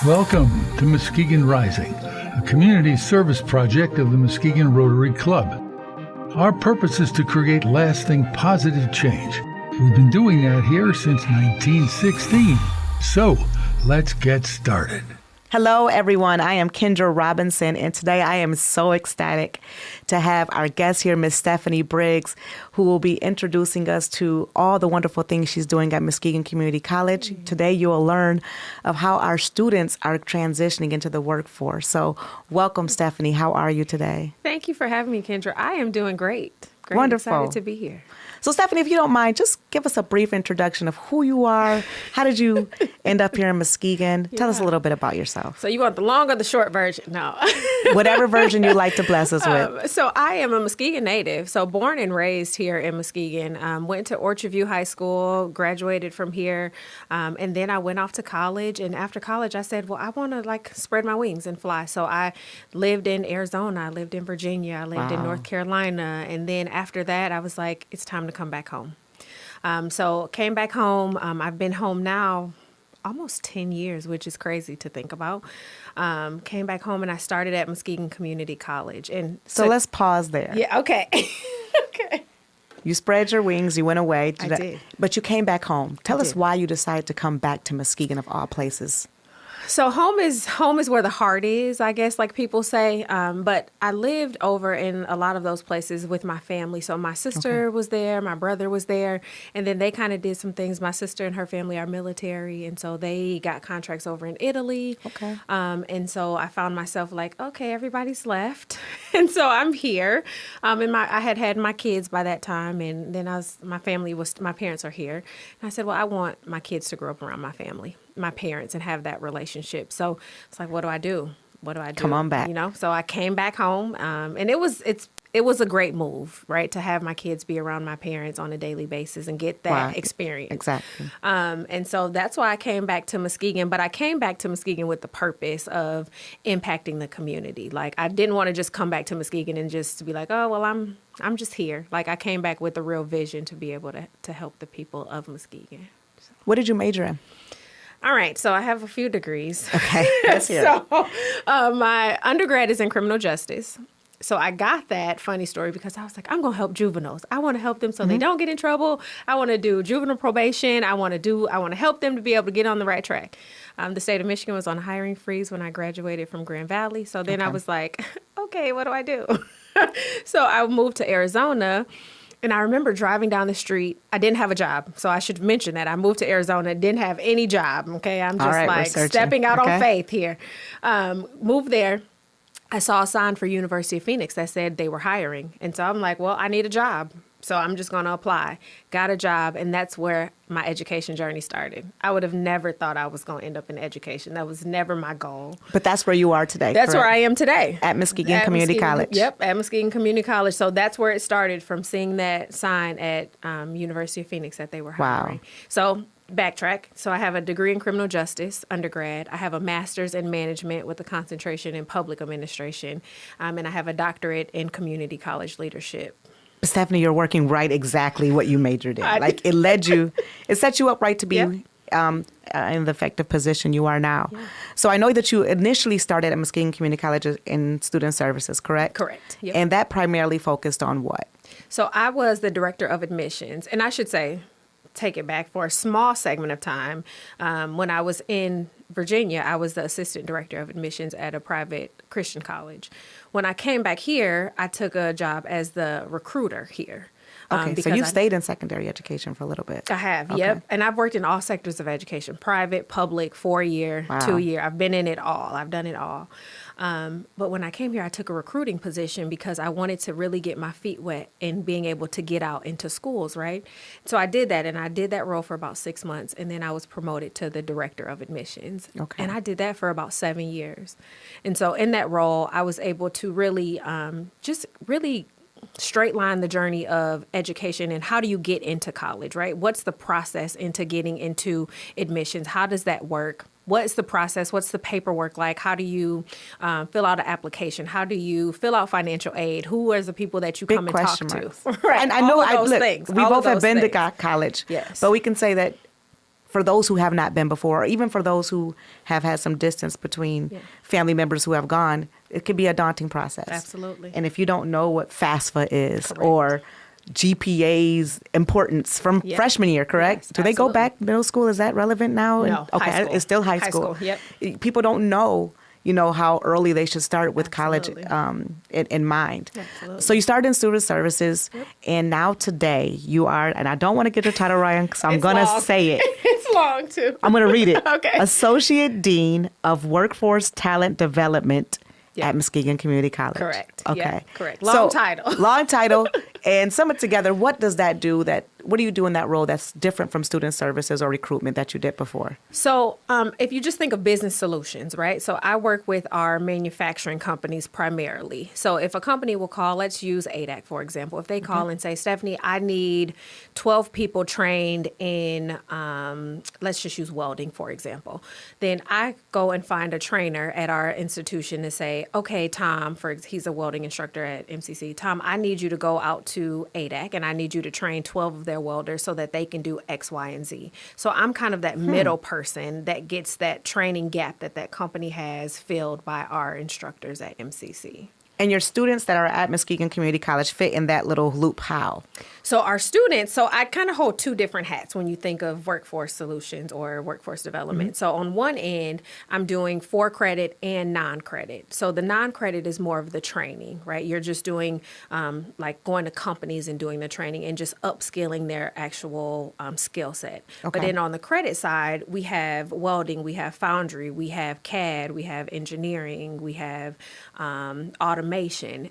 Welcome to Muskegon Rising, a community service project of the Muskegon Rotary Club. Our purpose is to create lasting positive change. We've been doing that here since 1916. So, let's get started. Hello, everyone. I am Kendrah Robinson, and today I am so ecstatic to have our guest here, Miss Stephanie Briggs, who will be introducing us to all the wonderful things she's doing at Muskegon Community College. Today, you will learn of how our students are transitioning into the workforce. So, welcome, Stephanie. How are you today? Thank you for having me, Kendrah. I am doing great. Wonderful. Excited to be here. So, Stephanie, if you don't mind, just give us a brief introduction of who you are. How did you end up here in Muskegon? Tell us a little bit about yourself. So you want the long or the short version? No. Whatever version you'd like to bless us with. So I am a Muskegon native. So born and raised here in Muskegon. Went to Orchard View High School, graduated from here. And then I went off to college. And after college, I said, well, I want to spread my wings and fly. So I lived in Arizona. I lived in Virginia. I lived in North Carolina. And then after that, I was like, it's time to come back home. So came back home. I've been home now almost 10 years, which is crazy to think about. Came back home and I started at Muskegon Community College. And so let's pause there. Yeah, okay. Okay. You spread your wings, you went away. I did. But you came back home. Tell us why you decided to come back to Muskegon of all places. So home is where the heart is, I guess, like people say. But I lived over in a lot of those places with my family. So my sister was there, my brother was there, and then they kind of did some things. My sister and her family are military, and so they got contracts over in Italy. Okay. And so I found myself like, okay, everybody's left, and so I'm here. And I had my kids by that time, and then my parents are here, and I said, well, I want my kids to grow up around my family, my parents, and have that relationship. So it's like, what do I do? What do I do? Come on back. So I came back home, and it was a great move, right? To have my kids be around my parents on a daily basis and get that experience. Exactly. And so that's why I came back to Muskegon, but I came back to Muskegon with the purpose of impacting the community. Like, I didn't want to just come back to Muskegon and just be like, oh, well, I'm just here. Like, I came back with a real vision to be able to help the people of Muskegon. So. What did you major in? All right, so I have a few degrees. Okay, let's hear it. So my undergrad is in criminal justice. So I got that, funny story, because I was like, I'm going to help juveniles. I want to help them so they don't get in trouble. I want to do juvenile probation. I want to help them to be able to get on the right track. The state of Michigan was on a hiring freeze when I graduated from Grand Valley. So then I was like, okay, what do I do? So I moved to Arizona. And I remember driving down the street. I didn't have a job, so I should mention that. I moved to Arizona, didn't have any job, okay? I'm just stepping out on faith here. Moved there. I saw a sign for University of Phoenix that said they were hiring. And so I'm like, well, I need a job, so I'm just going to apply. Got a job, and that's where my education journey started. I would have never thought I was going to end up in education. That was never my goal. But that's where you are today, That's correct? where I am today. At Muskegon Community College. Yep, at Muskegon Community College. So that's where it started, from seeing that sign at University of Phoenix that they were hiring. Wow. So backtrack. So I have a degree in criminal justice, undergrad. I have a master's in management with a concentration in public administration. And I have a doctorate in community college leadership. Stephanie, you're working right exactly what you majored in. It set you up right to be in the effective position you are now. Yeah. So I know that you initially started at Muskegon Community College in student services, correct? Correct. Yep. And that primarily focused on what? So I was the director of admissions, and I should say, take it back, for a small segment of time. When I was in Virginia, I was the assistant director of admissions at a private Christian college. When I came back here, I took a job as the recruiter here. Okay, so you've stayed in secondary education for a little bit. I have, okay. Yep. And I've worked in all sectors of education, private, public, 4-year, 2-year. I've been in it all. I've done it all. But when I came here, I took a recruiting position because I wanted to really get my feet wet in being able to get out into schools, right? So I did that, and I did that role for about 6 months, and then I was promoted to the director of admissions. Okay. And I did that for about 7 years. And so in that role, I was able to really just really straight line the journey of education and how do you get into college, right? What's the process into getting into admissions? How does that work? What's the process? What's the paperwork like? How do you fill out an application? How do you fill out financial aid? Who are the people that you come and talk to? Right. And I know things. we both have been to college. Yes. But we can say that for those who have not been before, or even for those who have had some distance between family members who have gone, it could be a daunting process. Absolutely. And if you don't know what FAFSA is Correct. or GPA's importance from freshman year, correct? Yes, Do they go absolutely. back middle school? Is that relevant now? No, Okay, high school. it's still high school. Yep. People don't know, how early they should start with college in mind. Absolutely. So you started in student services, and now today you are, and I don't want to get your title right, because I'm It's going to long. say it. It's long too. I'm going to read it. Okay. Associate Dean of Workforce Talent Development at Muskegon Community College. Correct. Okay. Yeah, correct. Long title. Long title. And sum it together, what does that do? What do you do in that role that's different from student services or recruitment that you did before? So if you just think of business solutions, right? So I work with our manufacturing companies primarily. So if a company will call, let's use ADAC, for example. If they call and say, Stephanie, I need 12 people trained in, let's just use welding, for example. Then I go and find a trainer at our institution to say, okay, Tom, he's a welding instructor at MCC. Tom, I need you to go out to ADAC and I need you to train 12 of their welders so that they can do X, Y, and Z. So I'm kind of that middle person that gets that training gap that company has filled by our instructors at MCC. And your students that are at Muskegon Community College fit in that little loop how? So our students, so I kind of hold two different hats when you think of workforce solutions or workforce development. So on one end, I'm doing for credit and non-credit. So the non-credit is more of the training, right? You're just doing like going to companies and doing the training and just upskilling their actual skill set. Okay. But then on the credit side, we have welding, we have foundry, we have CAD, we have engineering, we have automation.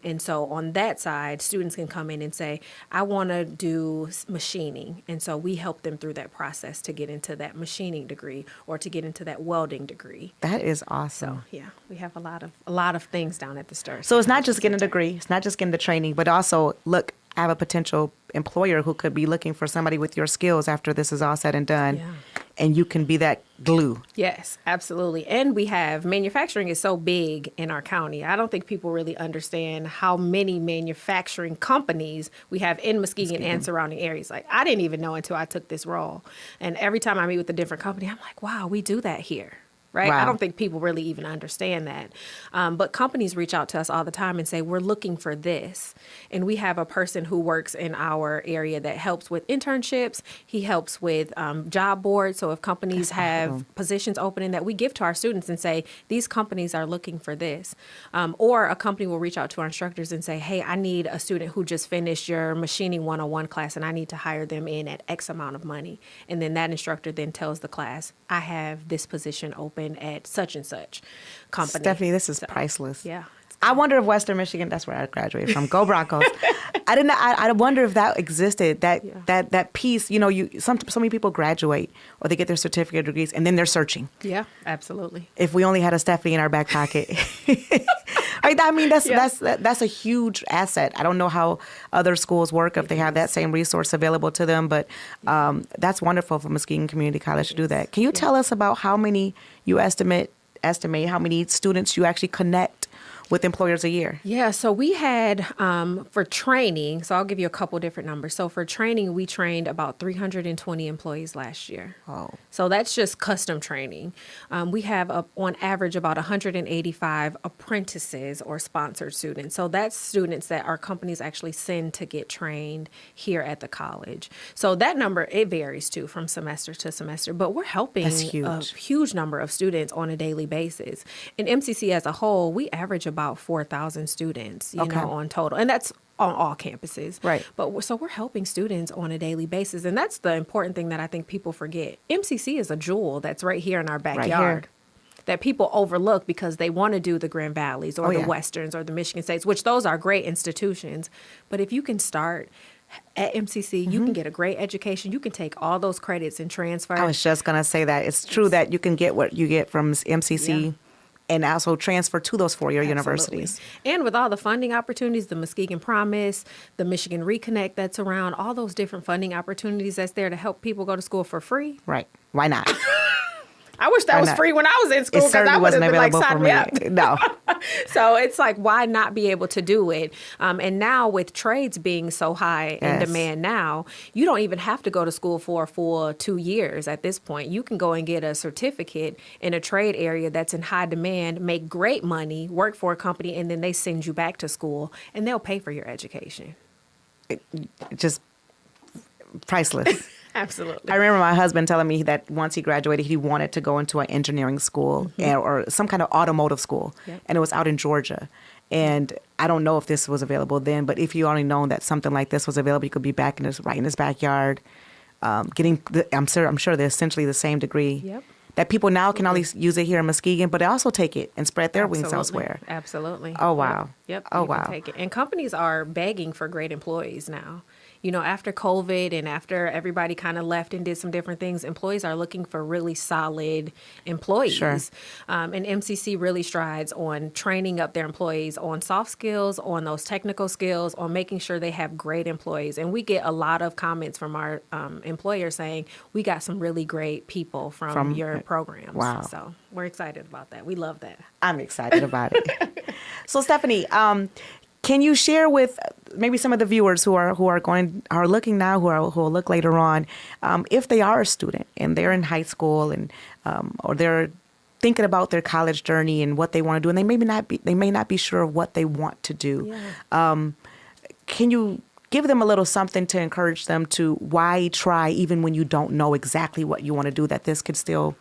And so on that side, students can come in and say, I want to do machining. And so we help them through that process to get into that machining degree or to get into that welding degree. That is awesome. So yeah, we have a lot of things down at the STIR. So it's not just getting a degree, it's not just getting the training, but also, look, I have a potential employer who could be looking for somebody with your skills after this is all said and done. Yeah. And you can be that glue. Yes, absolutely. And we have manufacturing is so big in our county. I don't think people really understand how many manufacturing companies we have in Muskegon and surrounding areas. Like I didn't even know until I took this role. And every time I meet with a different company, I'm like, wow, we do that here. Right? Wow. I don't think people really even understand that. But companies reach out to us all the time and say, we're looking for this. And we have a person who works in our area that helps with internships. He helps with job boards. So if companies have positions opening that we give to our students and say, these companies are looking for this. Or a company will reach out to our instructors and say, hey, I need a student who just finished your machining 101 class and I need to hire them in at X amount of money. And then that instructor then tells the class, I have this position open at such and such company. Stephanie, this is priceless. Yeah. I wonder if Western Michigan, that's where I graduated from. Go Broncos. I wonder if that existed, that piece, so many people graduate or they get their certificate degrees and then they're searching. Yeah, absolutely. If we only had a Stephanie in our back pocket. Right? I mean, that's a huge asset. I don't know how other schools work, if they have that same resource available to them, but that's wonderful for Muskegon Community College to do that. Can you tell us about how many you estimate how many students you actually connect with employers a year? Yeah, so we had for training, so I'll give you a couple different numbers. So for training, we trained about 320 employees last year. Oh. So that's just custom training. We have on average about 185 apprentices or sponsored students. So that's students that our companies actually send to get trained here at the college. So that number, it varies too from semester to semester, but we're helping a huge number of students on a daily basis. In MCC as a whole, we average about 4,000 students, you know, on total. And that's on all campuses. Right. But so we're helping students on a daily basis. And that's the important thing that I think people forget. MCC is a jewel that's right here in our backyard that people overlook because they want to do the Grand Valleys or the Westerns or the Michigan States, which those are great institutions. But if you can start at MCC, you can get a great education. You can take all those credits and transfer. I was just going to say that. It's true that you can get what you get from MCC. Yeah. And also transfer to those four-year universities. And with all the funding opportunities, the Muskegon Promise, the Michigan Reconnect that's around, all those different funding opportunities that's there to help people go to school for free. Right. Why not? I wish that was free when I was in school, because I would have been like, sign me up. No. So it's like, why not be able to do it? And now with trades being so high in demand now, you don't even have to go to school for a full 2 years at this point. You can go and get a certificate in a trade area that's in high demand, make great money, work for a company, and then they send you back to school and they'll pay for your education. Just priceless. Absolutely. I remember my husband telling me that once he graduated, he wanted to go into an engineering school or some kind of automotive school. Yep. And it was out in Georgia. And I don't know if this was available then, but if you only known that something like this was available, you could be back right in his backyard, I'm sure they're essentially the same degree. Yep. That people now can only use it here in Muskegon, but they also take it and spread their wings elsewhere. Absolutely. Oh, wow. Yep. Oh, you can wow. take it. And companies are begging for great employees now. You know, after COVID and after everybody kind of left and did some different things, employees are looking for really solid employees. Sure. And MCC really strides on training up their employees on soft skills, on those technical skills, on making sure they have great employees. And we get a lot of comments from our employers saying, we got some really great people from your programs. Wow. So we're excited about that. We love that. I'm excited about it. So, Stephanie, can you share with maybe some of the viewers who are looking now, who will look later on, if they are a student and they're in high school and or they're thinking about their college journey and what they want to do, and they may not be sure of what they want to do. Yeah. Can you give them a little something to encourage them to why try even when you don't know exactly what you want to do? That this could still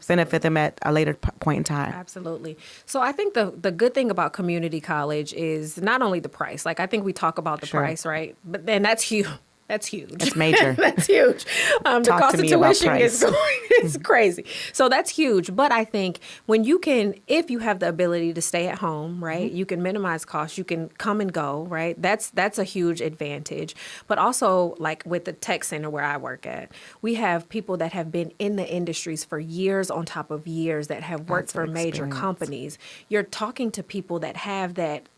benefit them at a later point in time. Absolutely. So I think the good thing about community college is not only the price. Like, I think we talk about the price, right? But then that's huge. That's huge. It's major. That's huge. The cost of tuition is crazy. So that's huge. But I think if you have the ability to stay at home, right, you can minimize costs, you can come and go, right? That's a huge advantage. But also, like with the tech center where I work at, we have people that have been in the industries for years on top of years that have worked for major companies. You're talking to people that have that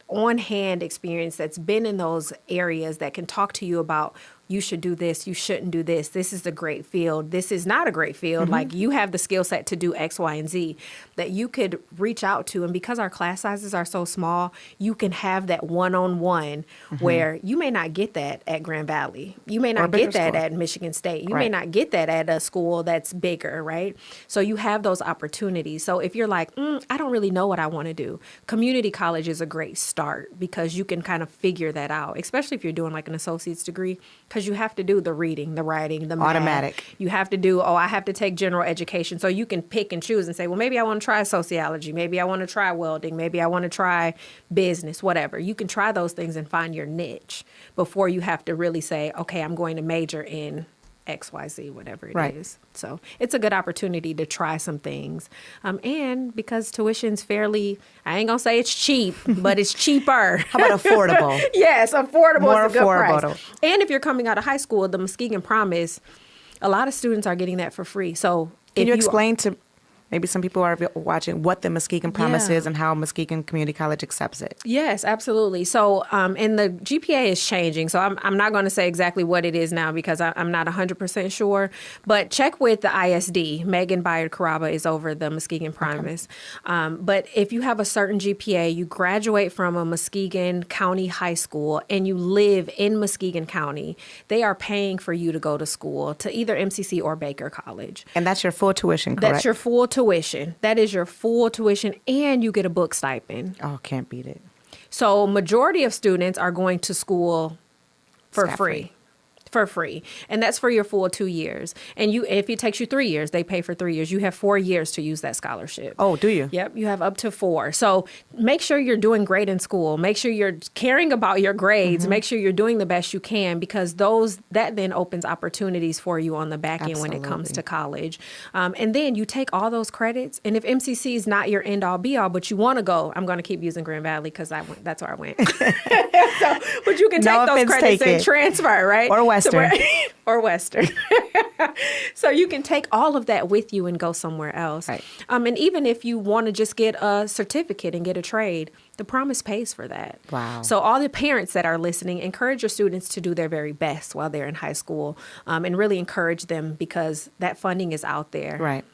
on-hand experience, that's been in those areas, that can talk to you about, you should do this, you shouldn't do this, this is a great field, this is not a great field, like you have the skill set to do X, Y, and Z, that you could reach out to. And because our class sizes are so small, you can have that one-on-one where you may not get that at Grand Valley. You may not get that at Michigan State. You may not get that at a school that's bigger, right? So you have those opportunities. So if you're like, I don't really know what I want to do, community college is a great start, because you can kind of figure that out, especially if you're doing like an associate's degree, because you have to do the reading, the writing, the math. Automatic. You have to do, I have to take general education. So you can pick and choose and say, well, maybe I want to try sociology. Maybe I want to try welding. Maybe I want to try business, whatever. You can try those things and find your niche before you have to really say, okay, I'm going to major in XYZ, whatever it is. So it's a good opportunity to try some things. And because tuition's fairly, I ain't gonna say it's cheap, but it's cheaper. How about affordable? Yes, affordable More is a good affordable. price. And if you're coming out of high school, the Muskegon Promise, a lot of students are getting that for free. So can you explain to maybe some people are watching what the Muskegon Promise is and how Muskegon Community College accepts it? Yes, absolutely. So, and the GPA is changing. So I'm not going to say exactly what it is now, because I'm not 100% sure. But check with the ISD. Megan Bayard-Carraba is over the Muskegon Promise. Okay. But if you have a certain GPA, you graduate from a Muskegon County high school, and you live in Muskegon County, they are paying for you to go to school, to either MCC or Baker College. And that's your full tuition, correct? That's your full tuition. That is your full tuition, and you get a book stipend. Oh, can't beat it. So majority of students are going to school for free. For free. And that's for your full 2 years. And if it takes you 3 years, they pay for 3 years. You have 4 years to use that scholarship. Oh, do you? Yep. You have up to 4. So make sure you're doing great in school. Make sure you're caring about your grades. Make sure you're doing the best you can, because that then opens opportunities for you on the back end when it comes to college. And then you take all those credits. And if MCC is not your end all be all, but you want to go, I'm going to keep using Grand Valley because that's where I went. But you can take those credits and transfer, right? Or Western. Or Western. So you can take all of that with you and go somewhere else. Right. And even if you want to just get a certificate and get a trade, the Promise pays for that. Wow. So all the parents that are listening, encourage your students to do their very best while they're in high school, and really encourage them, because that funding is out there. Right.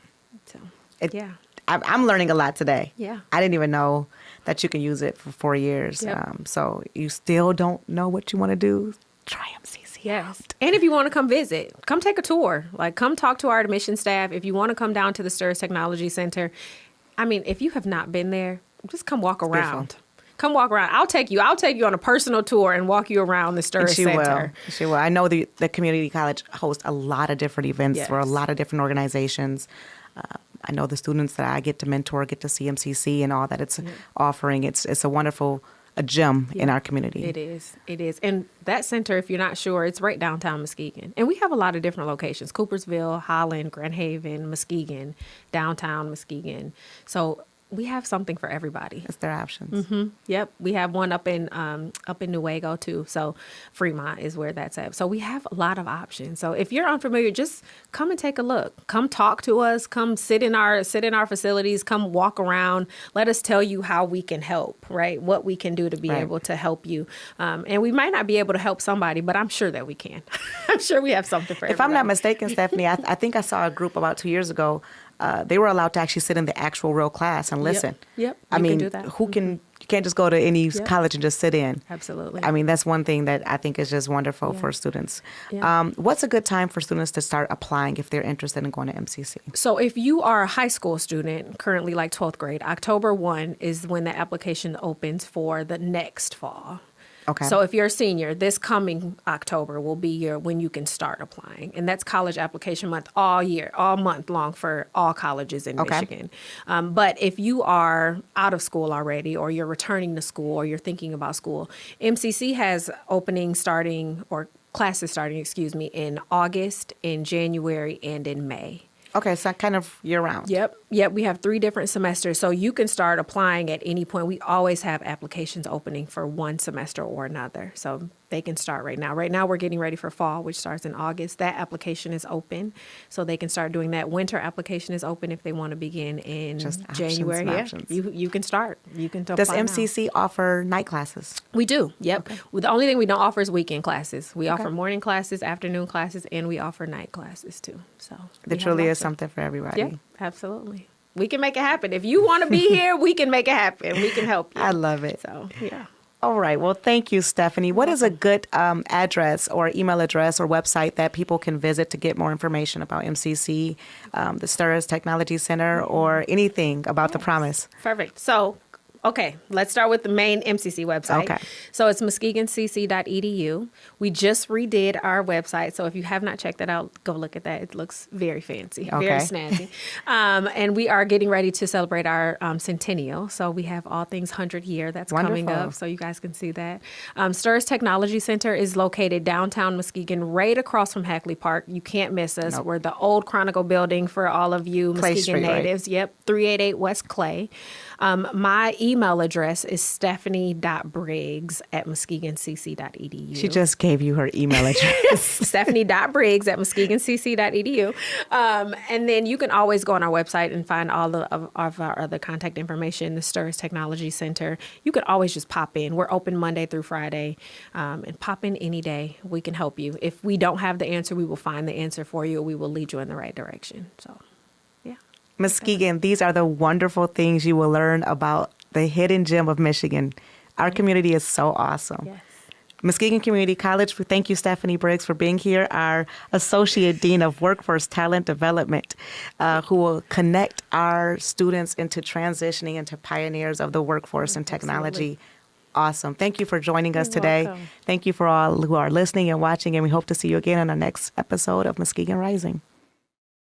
So, It- yeah. I'm learning a lot today. Yeah. I didn't even know that you can use it for 4 years. Yep. So you still don't know what you want to do? Try MCC. Yes. And if you want to come visit, come take a tour. Like, come talk to our admission staff. If you want to come down to the STIRS Technology Center, I mean, if you have not been there, just come walk around. beautiful. Come walk around. I'll take you on a personal tour and walk you around the STIRS She Center. will. She will. I know the community college hosts a lot of different events for a Yes. lot of different organizations. I know the students that I get to mentor get to see MCC and all that it's offering. It's a wonderful gem in our community. It is. It is. And that center, if you're not sure, it's right downtown Muskegon. And we have a lot of different locations: Coopersville, Holland, Grand Haven, Muskegon, downtown Muskegon. So we have something for everybody. It's their options. Yep, we have one up in Newaygo too. So Fremont is where that's at. So we have a lot of options. So if you're unfamiliar, just come and take a look. Come talk to us. Come sit in our facilities. Come walk around. Let us tell you how we can help. Right, what we can do to be Right. able to help you. And we might not be able to help somebody, but I'm sure that we can. I'm sure we have something for If everybody. I'm not mistaken, Stephanie, I think I saw a group about 2 years ago. They were allowed to actually sit in the actual real class and listen. Yep, I you can mean, do that. you can't just go to any college and just sit in. Absolutely. I mean, that's one thing that I think is just wonderful for students. Yeah. What's a good time for students to start applying if they're interested in going to MCC? So if you are a high school student, currently like 12th grade, October 1 is when the application opens for the next fall. Okay. So if you're a senior, this coming October will be when you can start applying. And that's college application month all year, all month long for all colleges in Okay. Michigan. But if you are out of school already, or you're returning to school, or you're thinking about school, MCC has openings starting, or classes starting, in August, in January, and in May. Okay, so kind of year round. Yep. We have 3 different semesters, so you can start applying at any point. We always have applications opening for one semester or another, so they can start right now. Right now, we're getting ready for fall, which starts in August. That application is open, so they can start doing that. Winter application is open if they want to begin in Just options January. and Yeah, options. you can start. You can Does apply now. MCC offer night classes? We do. Yep. Well, the only thing we don't offer is weekend classes. We offer morning classes, afternoon classes, and we offer night classes too. So There truly is something for everybody. Yeah, absolutely. We can make it happen. If you want to be here, we can make it happen. We can help you. I love it. So, yeah. All right. Well, thank you, Stephanie. What is a good address or email address or website that people can visit to get more information about MCC, the STIRS Technology Center, or anything about the Promise? Perfect. So, okay, let's start with the main MCC website. Okay. So it's muskegoncc.edu. We just redid our website, so if you have not checked that out, go look at that. It looks very fancy, very Okay. snazzy. And we are getting ready to celebrate our centennial. So we have all things 100 year that's coming Wonderful. up, so you guys can see that. STIRS Technology Center is located downtown Muskegon, right across from Hackley Park. You can't miss us. Nope. We're the old Chronicle building for all of you Clay Muskegon Street, right? natives. Yep, 388 West Clay. My email address is stephanie.briggs@muskegoncc.edu. She just gave you her email address. stephanie.briggs@muskegoncc.edu. And then you can always go on our website and find all of our other contact information, the STIRS Technology Center. You could always just pop in. We're open Monday through Friday, and pop in any day. We can help you. If we don't have the answer, we will find the answer for you. We will lead you in the right direction. So, yeah. Muskegon, these are the wonderful things you will learn about the hidden gem of Michigan. Our community is so awesome. Yes. Muskegon Community College, we thank you, Stephanie Briggs, for being here, our Associate Dean of Workforce Talent Development, who will connect our students into transitioning into pioneers of the workforce and technology. Awesome. Thank you for joining us today. welcome. Thank you for all who are listening and watching, and we hope to see you again on our next episode of Muskegon Rising.